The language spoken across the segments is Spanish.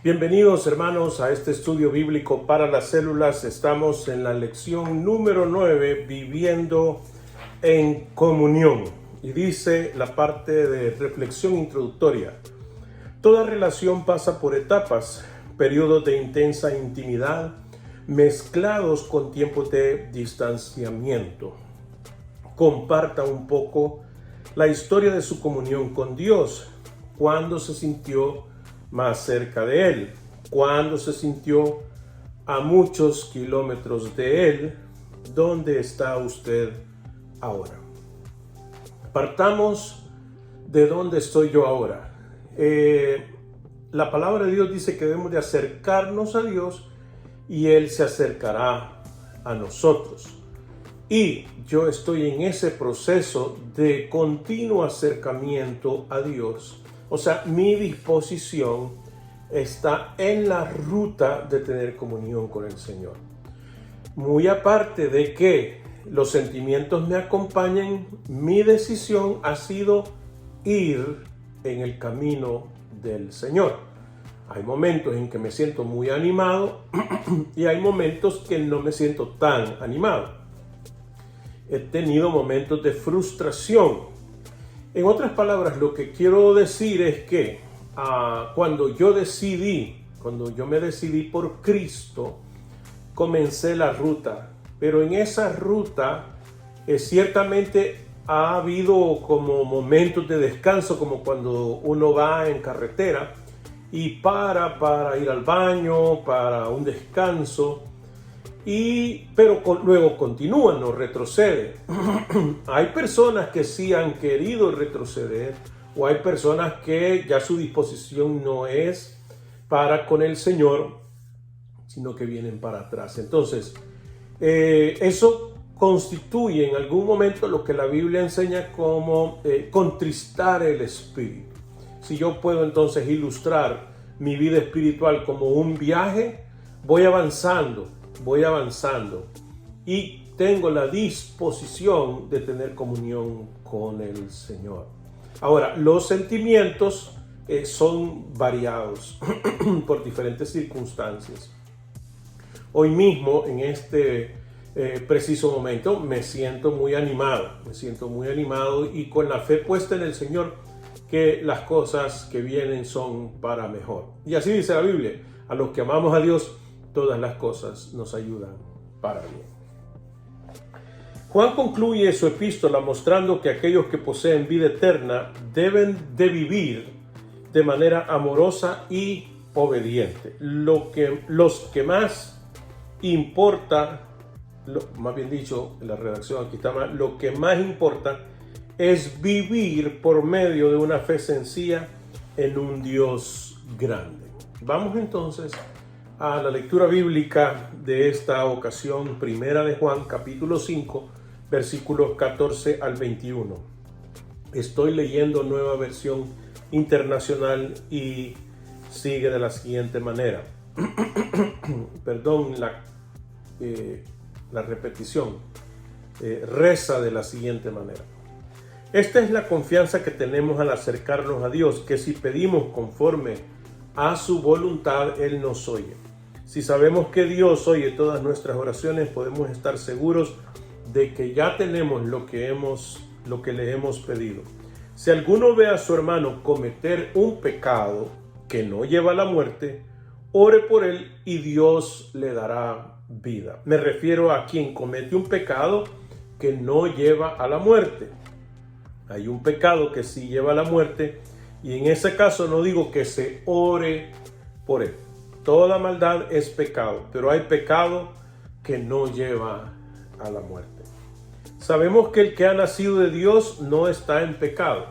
Bienvenidos hermanos a este estudio bíblico para las células. Estamos en la lección número 9, viviendo en comunión. Y dice la parte de reflexión introductoria: toda relación pasa por etapas, periodos de intensa intimidad, mezclados con tiempos de distanciamiento. Comparta un poco la historia de su comunión con Dios, cuando se sintió más cerca de Él, cuando se sintió a muchos kilómetros de Él. ¿Dónde está usted ahora? Partamos de dónde estoy yo ahora. La palabra de Dios dice que debemos de acercarnos a Dios y Él se acercará a nosotros. Y yo estoy en ese proceso de continuo acercamiento a Dios. O sea, mi disposición está en la ruta de tener comunión con el Señor. Muy aparte de que los sentimientos me acompañen, mi decisión ha sido ir en el camino del Señor. Hay momentos en que me siento muy animado y hay momentos que no me siento tan animado. He tenido momentos de frustración. En otras palabras, lo que quiero decir es que cuando yo me decidí por Cristo, comencé la ruta. Pero en esa ruta ciertamente ha habido como momentos de descanso, como cuando uno va en carretera y para ir al baño, para un descanso. Pero luego continúa, no retrocede. Hay personas que sí han querido retroceder, o hay personas que ya su disposición no es para con el Señor, sino que vienen para atrás. Entonces, eso constituye en algún momento lo que la Biblia enseña como contristar el espíritu. Si yo puedo entonces ilustrar mi vida espiritual como un viaje, voy avanzando y tengo la disposición de tener comunión con el Señor. Ahora, los sentimientos son variados por diferentes circunstancias. Hoy mismo, en este preciso momento, me siento muy animado y con la fe puesta en el Señor, que las cosas que vienen son para mejor. Y así dice la Biblia: a los que amamos a Dios, todas las cosas nos ayudan para bien. Juan concluye su epístola mostrando que aquellos que poseen vida eterna deben de vivir de manera amorosa y obediente. Los que más importa, más bien dicho, en la redacción aquí está mal, lo que más importa es vivir por medio de una fe sencilla en un Dios grande. Vamos entonces a la lectura bíblica de esta ocasión, primera de Juan, capítulo 5, versículos 14 al 21. Estoy leyendo Nueva Versión Internacional y sigue de la siguiente manera. Perdón la repetición. Reza de la siguiente manera: esta es la confianza que tenemos al acercarnos a Dios, que si pedimos conforme a su voluntad, Él nos oye. Si sabemos que Dios oye todas nuestras oraciones, podemos estar seguros de que ya tenemos lo que le hemos pedido. Si alguno ve a su hermano cometer un pecado que no lleva a la muerte, ore por él y Dios le dará vida. Me refiero a quien comete un pecado que no lleva a la muerte. Hay un pecado que sí lleva a la muerte, y en ese caso no digo que se ore por él. Toda maldad es pecado, pero hay pecado que no lleva a la muerte. Sabemos que el que ha nacido de Dios no está en pecado.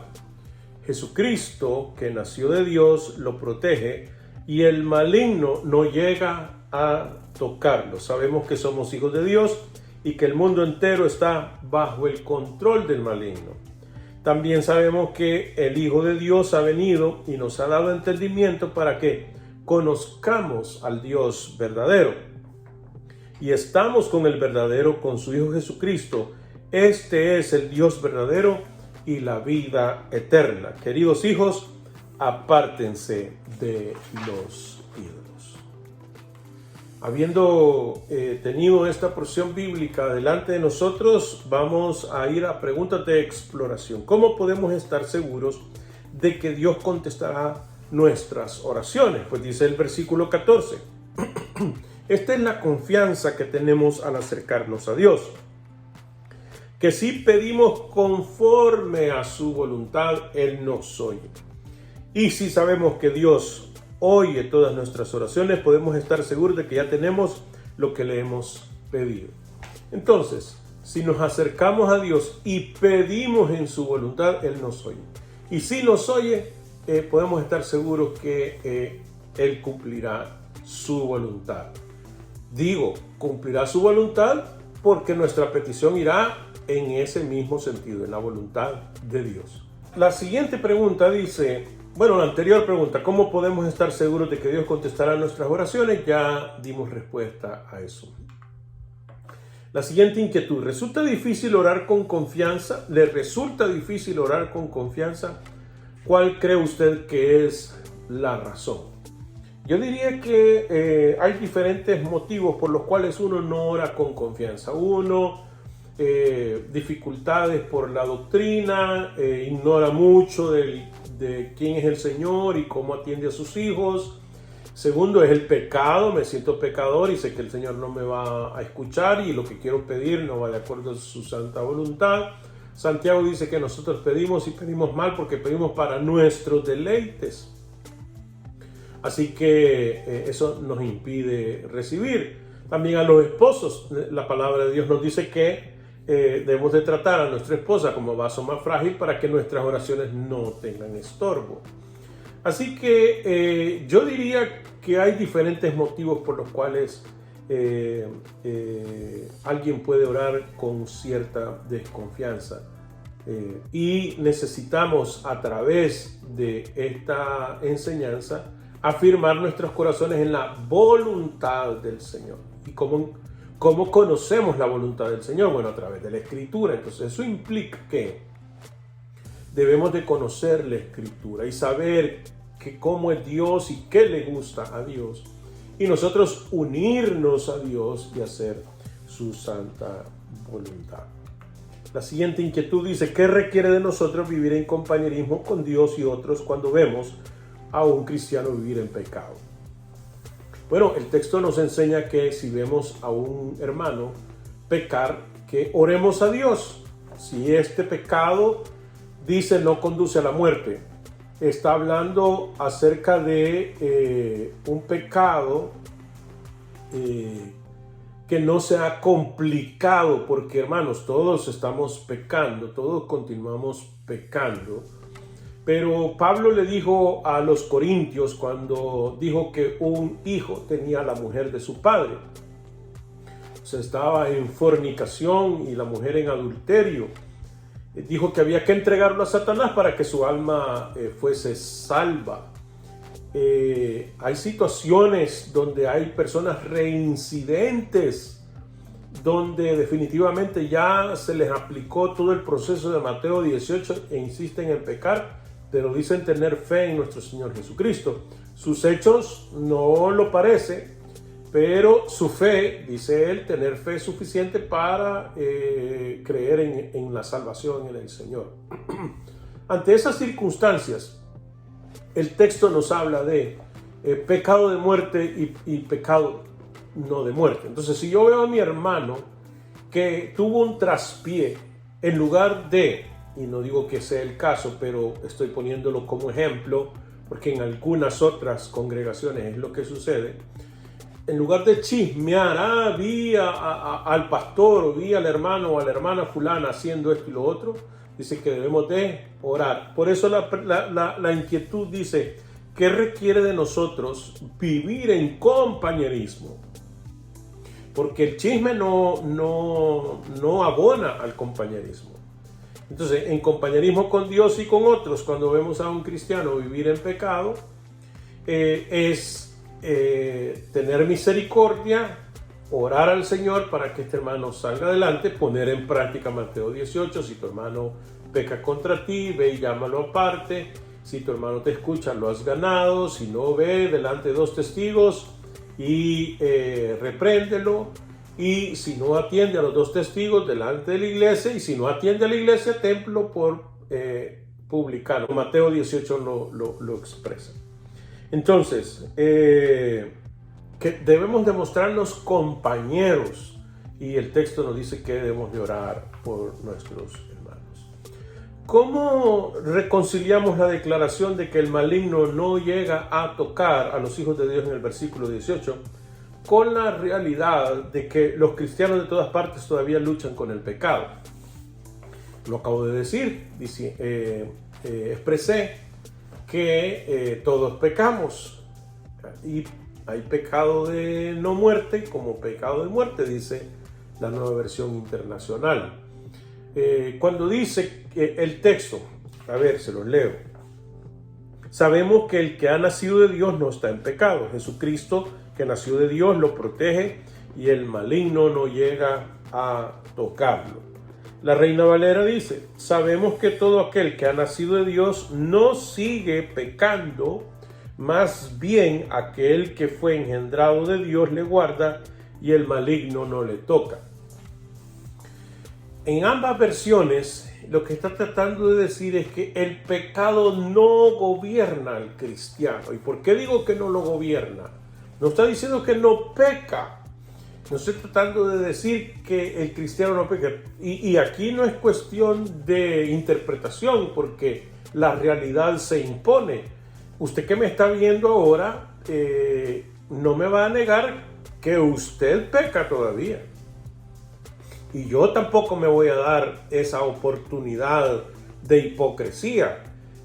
Jesucristo, que nació de Dios, lo protege y el maligno no llega a tocarlo. Sabemos que somos hijos de Dios y que el mundo entero está bajo el control del maligno. También sabemos que el Hijo de Dios ha venido y nos ha dado entendimiento para que conozcamos al Dios verdadero. Y estamos con el verdadero, con su Hijo Jesucristo. Este es el Dios verdadero y la vida eterna. Queridos hijos, apártense de los ídolos. Habiendo tenido esta porción bíblica delante de nosotros, vamos a ir a preguntas de exploración. ¿Cómo podemos estar seguros de que Dios contestará nuestras oraciones? Pues dice el versículo 14. Esta es la confianza que tenemos al acercarnos a Dios, que si pedimos conforme a su voluntad, Él nos oye. Y si sabemos que Dios oye todas nuestras oraciones, podemos estar seguros de que ya tenemos lo que le hemos pedido. Entonces, si nos acercamos a Dios y pedimos en su voluntad, Él nos oye. Y si nos oye, podemos estar seguros que Él cumplirá su voluntad. Digo, cumplirá su voluntad porque nuestra petición irá en ese mismo sentido, en la voluntad de Dios. La siguiente pregunta dice, la anterior pregunta, ¿cómo podemos estar seguros de que Dios contestará nuestras oraciones? Ya dimos respuesta a eso. La siguiente inquietud, ¿resulta difícil orar con confianza? ¿Le resulta difícil orar con confianza? ¿Cuál cree usted que es la razón? Yo diría que hay diferentes motivos por los cuales uno no ora con confianza. Uno, dificultades por la doctrina, ignora mucho de quién es el Señor y cómo atiende a sus hijos. Segundo, es el pecado, me siento pecador y sé que el Señor no me va a escuchar y lo que quiero pedir no va de acuerdo a su santa voluntad. Santiago dice que nosotros pedimos y pedimos mal porque pedimos para nuestros deleites. Así que eso nos impide recibir. También a los esposos, la palabra de Dios nos dice que debemos de tratar a nuestra esposa como vaso más frágil para que nuestras oraciones no tengan estorbo. Así que yo diría que hay diferentes motivos por los cuales alguien puede orar con cierta desconfianza. Y necesitamos a través de esta enseñanza afirmar nuestros corazones en la voluntad del Señor. ¿Y cómo conocemos la voluntad del Señor? Bueno, a través de la Escritura. Entonces eso implica que debemos de conocer la Escritura y saber cómo es Dios y qué le gusta a Dios. Y nosotros unirnos a Dios y hacer su santa voluntad. La siguiente inquietud dice, ¿qué requiere de nosotros vivir en compañerismo con Dios y otros cuando vemos a un cristiano vivir en pecado? Bueno, el texto nos enseña que si vemos a un hermano pecar, que oremos a Dios. Si este pecado, dice, no conduce a la muerte, está hablando acerca de un pecado que no sea complicado, porque hermanos, todos estamos pecando, todos continuamos pecando. Pero Pablo le dijo a los corintios cuando dijo que un hijo tenía a la mujer de su padre. O sea, estaba en fornicación y la mujer en adulterio. Dijo que había que entregarlo a Satanás para que su alma fuese salva. Hay situaciones donde hay personas reincidentes, donde definitivamente ya se les aplicó todo el proceso de Mateo 18 e insisten en pecar, pero dicen tener fe en nuestro Señor Jesucristo. Sus hechos no lo parece, pero su fe, dice él, tener fe suficiente para creer en la salvación en el Señor. Ante esas circunstancias, el texto nos habla de pecado de muerte y pecado no de muerte. Entonces, si yo veo a mi hermano que tuvo un traspié, en lugar de, y no digo que sea el caso, pero estoy poniéndolo como ejemplo, porque en algunas otras congregaciones es lo que sucede, en lugar de chismear, vi al pastor o vi al hermano o a la hermana fulana haciendo esto y lo otro, dice que debemos de orar. Por eso la inquietud dice, ¿qué requiere de nosotros vivir en compañerismo? Porque el chisme no abona al compañerismo. Entonces, en compañerismo con Dios y con otros, cuando vemos a un cristiano vivir en pecado, es tener misericordia, orar al Señor para que este hermano salga adelante, poner en práctica Mateo 18, si tu hermano peca contra ti, ve y llámalo aparte. Si tu hermano te escucha, lo has ganado. Si no, ve delante de 2 testigos y repréndelo. Y si no atiende a los 2 testigos, delante de la iglesia. Y si no atiende a la iglesia, templo por publicano. Mateo 18 lo expresa. Entonces, que debemos demostrarnos compañeros, y el texto nos dice que debemos de orar por nuestros hermanos. ¿Cómo reconciliamos la declaración de que el maligno no llega a tocar a los hijos de Dios en el versículo 18 con la realidad de que los cristianos de todas partes todavía luchan con el pecado? Lo acabo de decir, expresé que todos pecamos y hay pecado de no muerte como pecado de muerte, dice la Nueva Versión Internacional. Cuando dice el texto, a ver, se los leo. Sabemos que el que ha nacido de Dios no está en pecado. Jesucristo, que nació de Dios, lo protege y el maligno no llega a tocarlo. La Reina Valera dice, sabemos que todo aquel que ha nacido de Dios no sigue pecando, más bien aquel que fue engendrado de Dios le guarda y el maligno no le toca. En ambas versiones, lo que está tratando de decir es que el pecado no gobierna al cristiano. ¿Y por qué digo que no lo gobierna? No está diciendo que no peca. No estoy tratando de decir que el cristiano no peca. Y aquí no es cuestión de interpretación, porque la realidad se impone. Usted que me está viendo ahora, no me va a negar que usted peca todavía. Y yo tampoco me voy a dar esa oportunidad de hipocresía.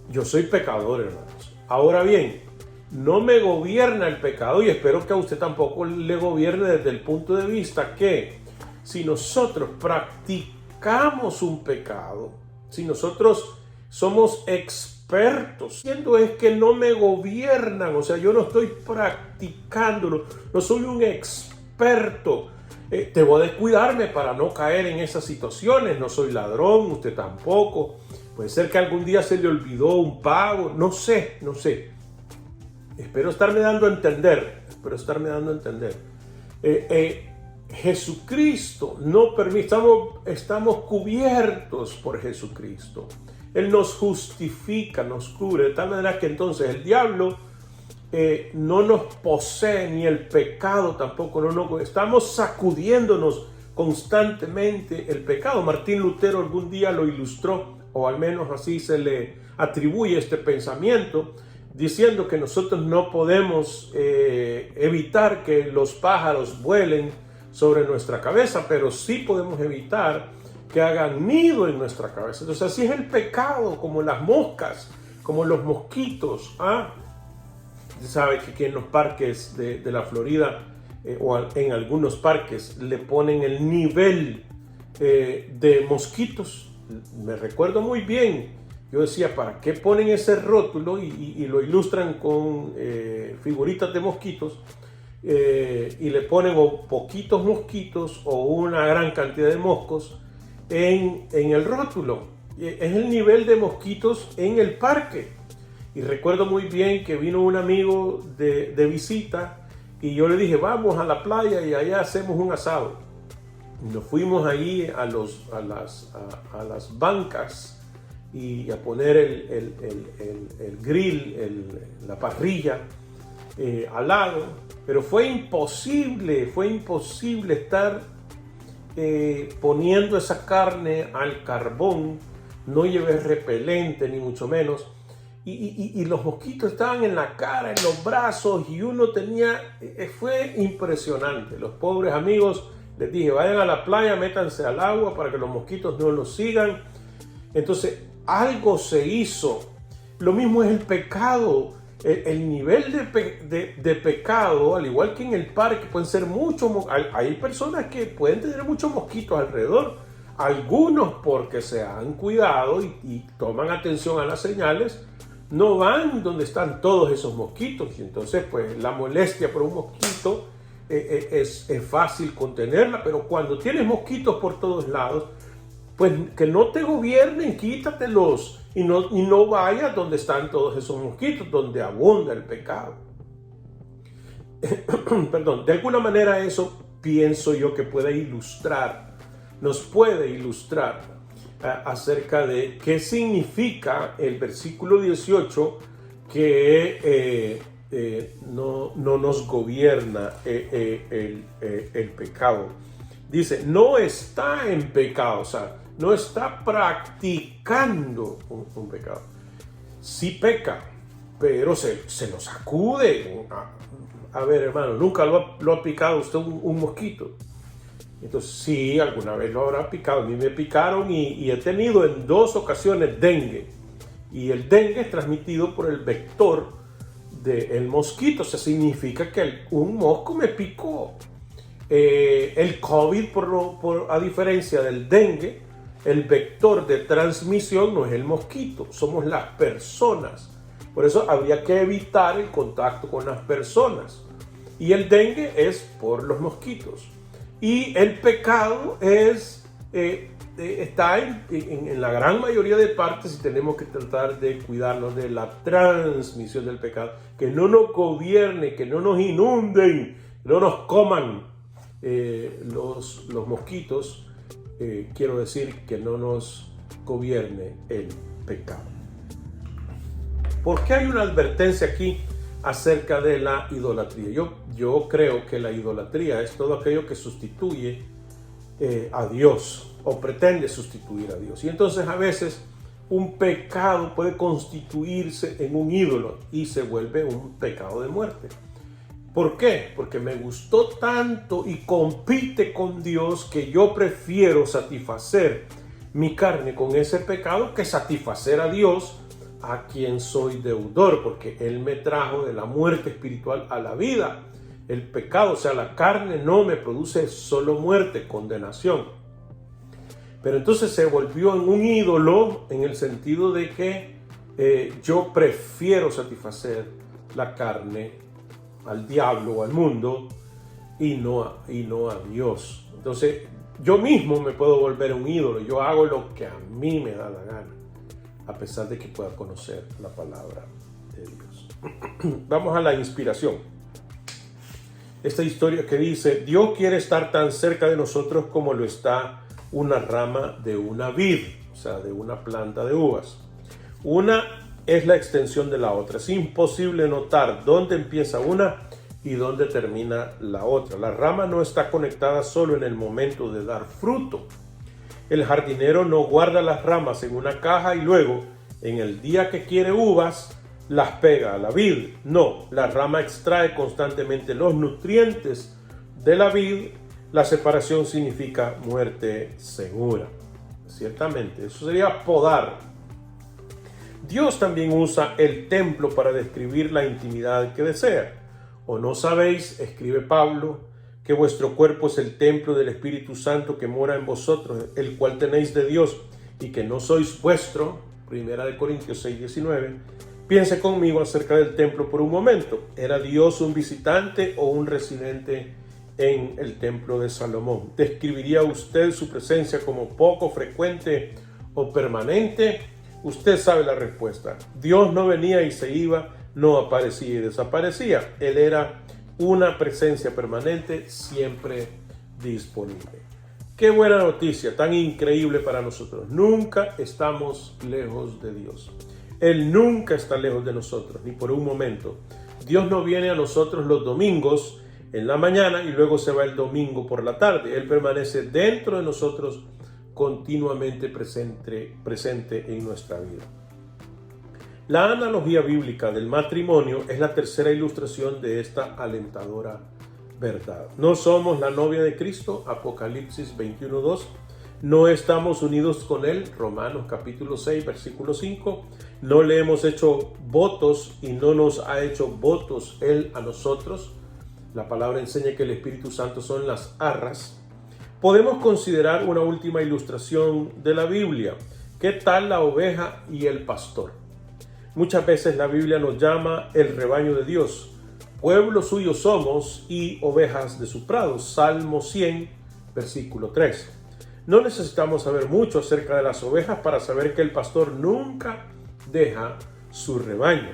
Yo soy pecador, hermanos. Ahora bien, no me gobierna el pecado y espero que a usted tampoco le gobierne desde el punto de vista que si nosotros practicamos un pecado, si nosotros somos expertos, siendo es que no me gobiernan, o sea, yo no estoy practicándolo, no soy un experto. Debo descuidarme para no caer en esas situaciones. No soy ladrón, usted tampoco. Puede ser que algún día se le olvidó un pago, no sé. Espero estarme dando a entender. Jesucristo no permite, estamos cubiertos por Jesucristo. Él nos justifica, nos cubre, de tal manera que entonces el diablo no nos posee, ni el pecado tampoco. Estamos sacudiéndonos constantemente el pecado. Martín Lutero algún día lo ilustró, o al menos así se le atribuye este pensamiento, diciendo que nosotros no podemos evitar que los pájaros vuelen sobre nuestra cabeza, pero sí podemos evitar que hagan nido en nuestra cabeza. Entonces así es el pecado, como las moscas, como los mosquitos. Sabe que aquí en los parques de la Florida o en algunos parques le ponen el nivel de mosquitos. Me recuerdo muy bien. Yo decía, ¿para qué ponen ese rótulo? Y lo ilustran con figuritas de mosquitos y le ponen o poquitos mosquitos o una gran cantidad de moscos en el rótulo. Es el nivel de mosquitos en el parque. Y recuerdo muy bien que vino un amigo de visita y yo le dije, vamos a la playa y allá hacemos un asado. Y nos fuimos ahí a las bancas y a poner el grill, la parrilla al lado, pero fue imposible estar poniendo esa carne al carbón. No llevé repelente ni mucho menos, y los mosquitos estaban en la cara, en los brazos, y uno fue impresionante. Los pobres amigos, les dije, vayan a la playa, métanse al agua para que los mosquitos no los sigan. Entonces algo se hizo. Lo mismo es el pecado. El nivel de pecado, al igual que en el parque, pueden ser muchos. Hay personas que pueden tener muchos mosquitos alrededor. Algunos, porque se han cuidado y toman atención a las señales, no van donde están todos esos mosquitos. Y entonces, pues, la molestia por un mosquito es fácil contenerla. Pero cuando tienes mosquitos por todos lados, pues que no te gobiernen, quítatelos y no vayas donde están todos esos mosquitos, donde abunda el pecado. Perdón, de alguna manera eso pienso yo que nos puede ilustrar acerca de qué significa el versículo 18 que no nos gobierna el pecado. Dice, no está en pecado, o sea, no está practicando un pecado. Sí peca, pero se lo sacude. A ver, hermano, ¿nunca lo ha picado usted un mosquito? Entonces, sí, alguna vez lo habrá picado. A mí me picaron y he tenido en 2 ocasiones dengue. Y el dengue es transmitido por el vector del mosquito. O sea, significa que un mosco me picó. El COVID, a diferencia del dengue, el vector de transmisión no es el mosquito, somos las personas. Por eso habría que evitar el contacto con las personas. Y el dengue es por los mosquitos. Y el pecado está en la gran mayoría de partes, y tenemos que tratar de cuidarnos de la transmisión del pecado. Que no nos gobierne, que no nos inunden, no nos coman los mosquitos. Quiero decir que no nos gobierne el pecado. ¿Por qué hay una advertencia aquí acerca de la idolatría? Yo creo que la idolatría es todo aquello que sustituye a Dios o pretende sustituir a Dios. Y entonces a veces un pecado puede constituirse en un ídolo y se vuelve un pecado de muerte. ¿Por qué? Porque me gustó tanto y compite con Dios que yo prefiero satisfacer mi carne con ese pecado que satisfacer a Dios, a quien soy deudor, porque Él me trajo de la muerte espiritual a la vida. El pecado, o sea, la carne no me produce solo muerte, condenación. Pero entonces se volvió en un ídolo en el sentido de que yo prefiero satisfacer la carne al diablo o al mundo y no a Dios. Entonces yo mismo me puedo volver un ídolo. Yo hago lo que a mí me da la gana, a pesar de que pueda conocer la palabra de Dios. Vamos a la inspiración. Esta historia que dice: Dios quiere estar tan cerca de nosotros como lo está una rama de una vid, o sea, de una planta de uvas. Una es la extensión de la otra. Es imposible notar dónde empieza una y dónde termina la otra. La rama no está conectada solo en el momento de dar fruto. El jardinero no guarda las ramas en una caja y luego, en el día que quiere uvas, las pega a la vid. No, la rama extrae constantemente los nutrientes de la vid. La separación significa muerte segura. Ciertamente, eso sería podar. Dios también usa el templo para describir la intimidad que desea. ¿O no sabéis, escribe Pablo, que vuestro cuerpo es el templo del Espíritu Santo que mora en vosotros, el cual tenéis de Dios, y que no sois vuestro? 1 Corintios 6:19. Piense conmigo acerca del templo por un momento. ¿Era Dios un visitante o un residente en el templo de Salomón? ¿Describiría usted su presencia como poco frecuente o permanente? Usted sabe la respuesta. Dios no venía y se iba, no aparecía y desaparecía. Él era una presencia permanente, siempre disponible. Qué buena noticia, tan increíble para nosotros. Nunca estamos lejos de Dios. Él nunca está lejos de nosotros, ni por un momento. Dios no viene a nosotros los domingos en la mañana y luego se va el domingo por la tarde. Él permanece dentro de nosotros, continuamente presente en nuestra vida. La analogía bíblica del matrimonio es la tercera ilustración de esta alentadora verdad. No somos la novia de Cristo, Apocalipsis 21:2. No estamos unidos con Él, Romanos capítulo 6, versículo 5. No le hemos hecho votos y no nos ha hecho votos Él a nosotros. La palabra enseña que el Espíritu Santo son las arras. Podemos considerar una última ilustración de la Biblia. ¿Qué tal la oveja y el pastor? Muchas veces la Biblia nos llama el rebaño de Dios. Pueblo suyo somos y ovejas de su prado. Salmo 100, versículo 3. No necesitamos saber mucho acerca de las ovejas para saber que el pastor nunca deja su rebaño.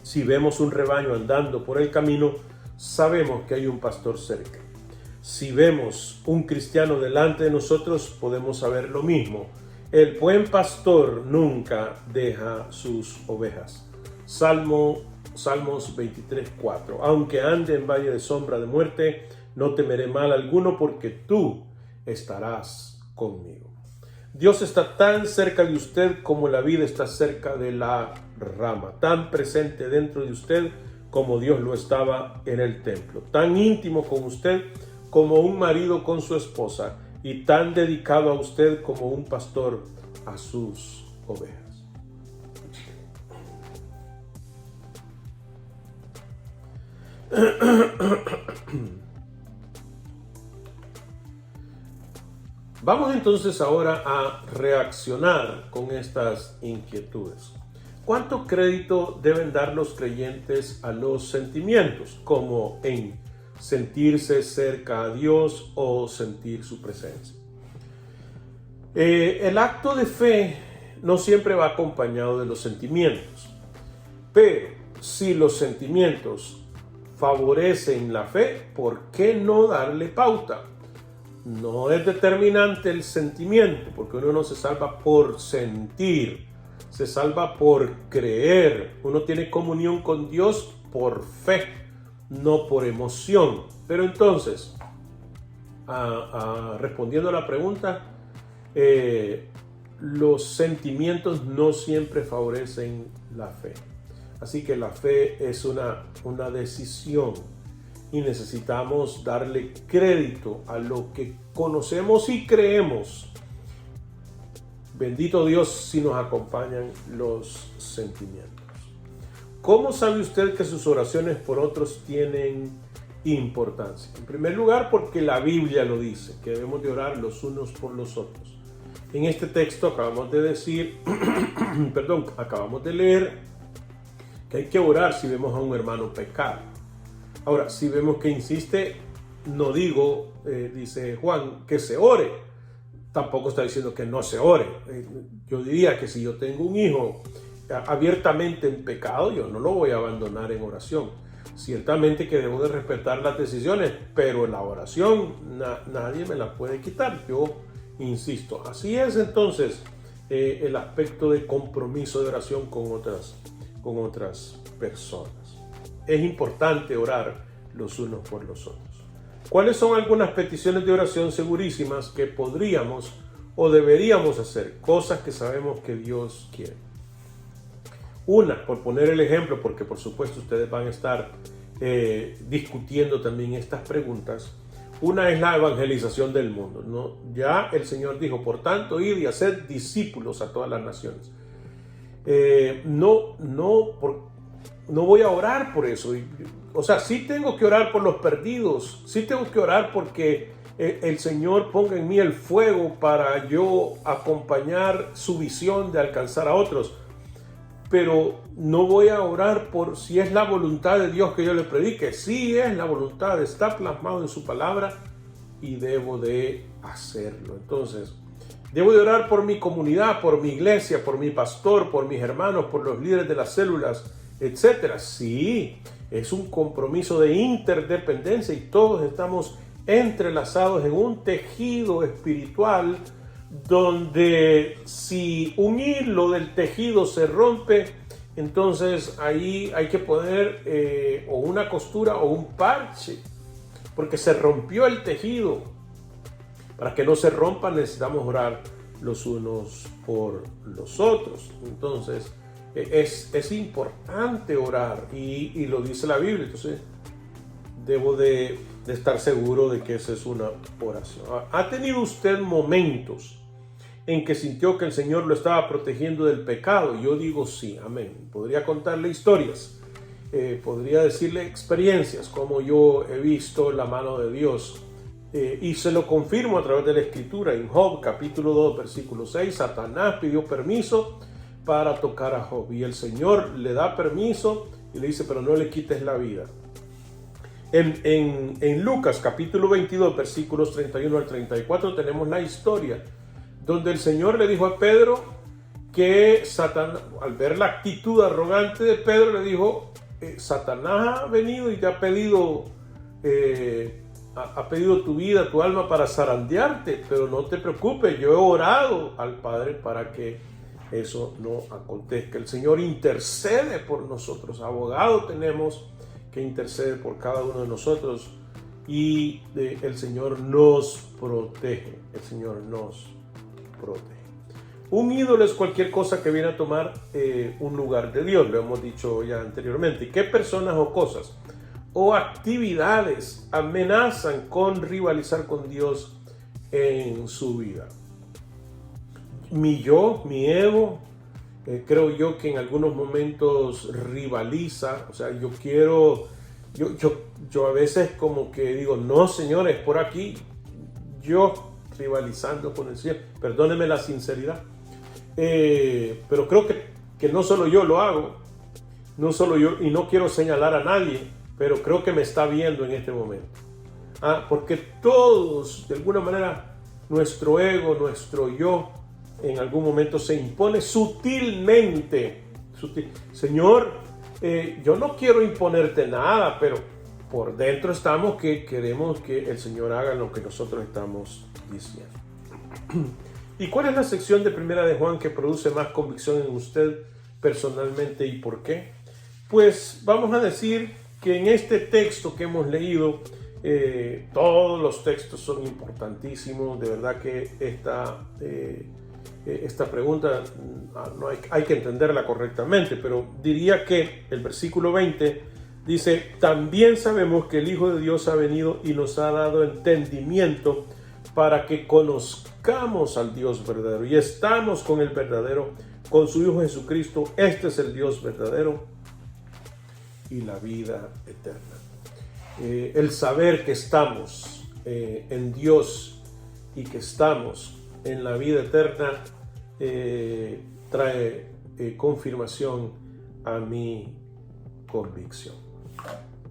Si vemos un rebaño andando por el camino, sabemos que hay un pastor cerca. Si vemos un cristiano delante de nosotros, podemos saber lo mismo. El buen pastor nunca deja sus ovejas. Salmos 23:4. Aunque ande en valle de sombra de muerte, no temeré mal alguno, porque tú estarás conmigo. Dios está tan cerca de usted como la vida está cerca de la rama, tan presente dentro de usted como Dios lo estaba en el templo, tan íntimo con usted como un marido con su esposa, y tan dedicado a usted como un pastor a sus ovejas. Vamos entonces ahora a reaccionar con estas inquietudes. ¿Cuánto crédito deben dar los creyentes a los sentimientos, como en sentirse cerca a Dios o sentir su presencia? El acto de fe no siempre va acompañado de los sentimientos, pero si los sentimientos favorecen la fe, ¿por qué no darle pauta? No es determinante el sentimiento, porque uno no se salva por sentir, se salva por creer. Uno tiene comunión con Dios por fe, no por emoción. Pero entonces, respondiendo a la pregunta, los sentimientos no siempre favorecen la fe. Así que la fe es una decisión y necesitamos darle crédito a lo que conocemos y creemos. Bendito Dios si nos acompañan los sentimientos. ¿Cómo sabe usted que sus oraciones por otros tienen importancia? En primer lugar, porque la Biblia lo dice, que debemos de orar los unos por los otros. En este texto acabamos de decir, acabamos de leer que hay que orar si vemos a un hermano pecar. Ahora, si vemos que insiste, no digo, dice Juan, que se ore. Tampoco está diciendo que no se ore. Yo diría que si yo tengo un hijo abiertamente en pecado, yo no lo voy a abandonar en oración. Ciertamente que debo de respetar las decisiones, pero la oración nadie me la puede quitar. Yo insisto. Así es entonces el aspecto de compromiso de oración con otras personas. Es importante orar los unos por los otros. ¿Cuáles son algunas peticiones de oración segurísimas que podríamos o deberíamos hacer? Cosas que sabemos que Dios quiere. Una, por poner el ejemplo, porque por supuesto ustedes van a estar discutiendo también estas preguntas. Una es la evangelización del mundo, ¿no? Ya el Señor dijo, por tanto, id y haced discípulos a todas las naciones. No voy a orar por eso. O sea, sí tengo que orar por los perdidos, sí tengo que orar porque el Señor ponga en mí el fuego para yo acompañar su visión de alcanzar a otros. Pero no voy a orar por si es la voluntad de Dios que yo le predique. Sí es la voluntad, está plasmado en su palabra y debo de hacerlo. Entonces, debo de orar por mi comunidad, por mi iglesia, por mi pastor, por mis hermanos, por los líderes de las células, etcétera. Sí, es un compromiso de interdependencia y todos estamos entrelazados en un tejido espiritual donde si un hilo del tejido se rompe, entonces ahí hay que poner o una costura o un parche, porque se rompió el tejido. Para que no se rompa necesitamos orar los unos por los otros. Entonces es importante orar y lo dice la Biblia. Entonces debo de estar seguro de que esa es una oración. ¿Ha tenido usted momentos en que sintió que el Señor lo estaba protegiendo del pecado? Yo digo sí, amén. Podría contarle historias, podría decirle experiencias, como yo he visto la mano de Dios. Y se lo confirmo a través de la Escritura. En Job, capítulo 2, versículo 6, Satanás pidió permiso para tocar a Job. Y el Señor le da permiso y le dice, pero no le quites la vida. En Lucas capítulo 22, versículos 31 al 34, tenemos la historia donde el Señor le dijo a Pedro que Satanás, al ver la actitud arrogante de Pedro, le dijo, Satanás ha venido y te ha pedido tu vida, tu alma para zarandearte, pero no te preocupes, yo he orado al Padre para que eso no acontezca. El Señor intercede por nosotros, abogado tenemos que intercede por cada uno de nosotros, y el Señor nos protege, el Señor nos protege. Un ídolo es cualquier cosa que viene a tomar un lugar de Dios, lo hemos dicho ya anteriormente. ¿Qué personas o cosas o actividades amenazan con rivalizar con Dios en su vida? Mi yo, mi ego, creo yo que en algunos momentos rivaliza. O sea, yo a veces como que digo, no, señores, por aquí, yo rivalizando con el Señor, perdóneme la sinceridad, pero creo que no solo yo lo hago, no solo yo, y no quiero señalar a nadie, pero creo que me está viendo en este momento. Porque todos, de alguna manera, nuestro ego, nuestro yo, en algún momento se impone sutilmente. Señor, yo no quiero imponerte nada, pero por dentro estamos que queremos que el Señor haga lo que nosotros estamos diciendo. ¿Y cuál es la sección de Primera de Juan que produce más convicción en usted personalmente y por qué? Pues vamos a decir que en este texto que hemos leído, todos los textos son importantísimos. De verdad que esta pregunta no hay que entenderla correctamente, pero diría que el versículo 20 dice: también sabemos que el Hijo de Dios ha venido y nos ha dado entendimiento para que conozcamos al Dios verdadero, y estamos con el verdadero, con su Hijo Jesucristo. Este es el Dios verdadero y la vida eterna. El saber que estamos en Dios y que estamos en la vida eterna trae confirmación a mi convicción.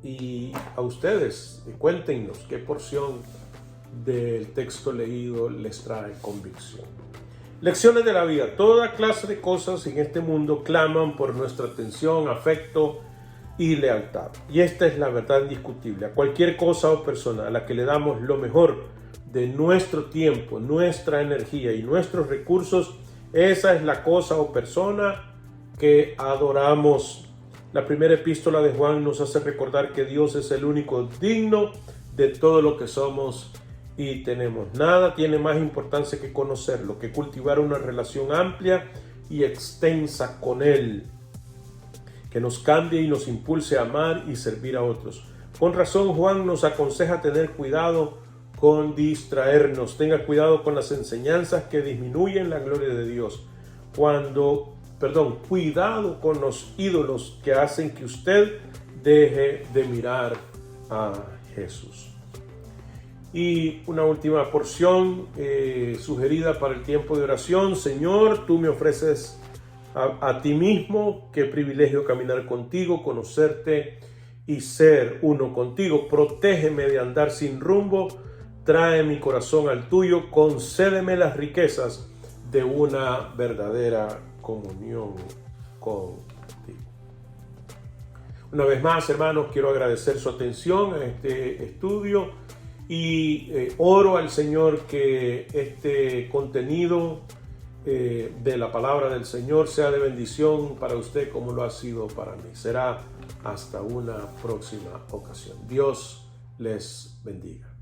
Y a ustedes, cuéntenos qué porción del texto leído les trae convicción. Lecciones de la vida. Toda clase de cosas en este mundo claman por nuestra atención, afecto y lealtad. Y esta es la verdad indiscutible. A cualquier cosa o persona a la que le damos lo mejor de nuestro tiempo, nuestra energía y nuestros recursos, esa es la cosa o persona que adoramos. La primera epístola de Juan nos hace recordar que Dios es el único digno de todo lo que somos y tenemos. Nada tiene más importancia que conocerlo, que cultivar una relación amplia y extensa con Él, que nos cambie y nos impulse a amar y servir a otros. Con razón, Juan nos aconseja tener cuidado con distraernos. Tenga cuidado con las enseñanzas que disminuyen la gloria de Dios. Cuidado con los ídolos que hacen que usted deje de mirar a Jesús. Y una última porción sugerida para el tiempo de oración. Señor, tú me ofreces a ti mismo. Qué privilegio caminar contigo, conocerte y ser uno contigo. Protégeme de andar sin rumbo. Trae mi corazón al tuyo. Concédeme las riquezas de una verdadera comunión contigo. Una vez más, hermanos, quiero agradecer su atención a este estudio y oro al Señor que este contenido de la palabra del Señor sea de bendición para usted como lo ha sido para mí. Será hasta una próxima ocasión. Dios les bendiga.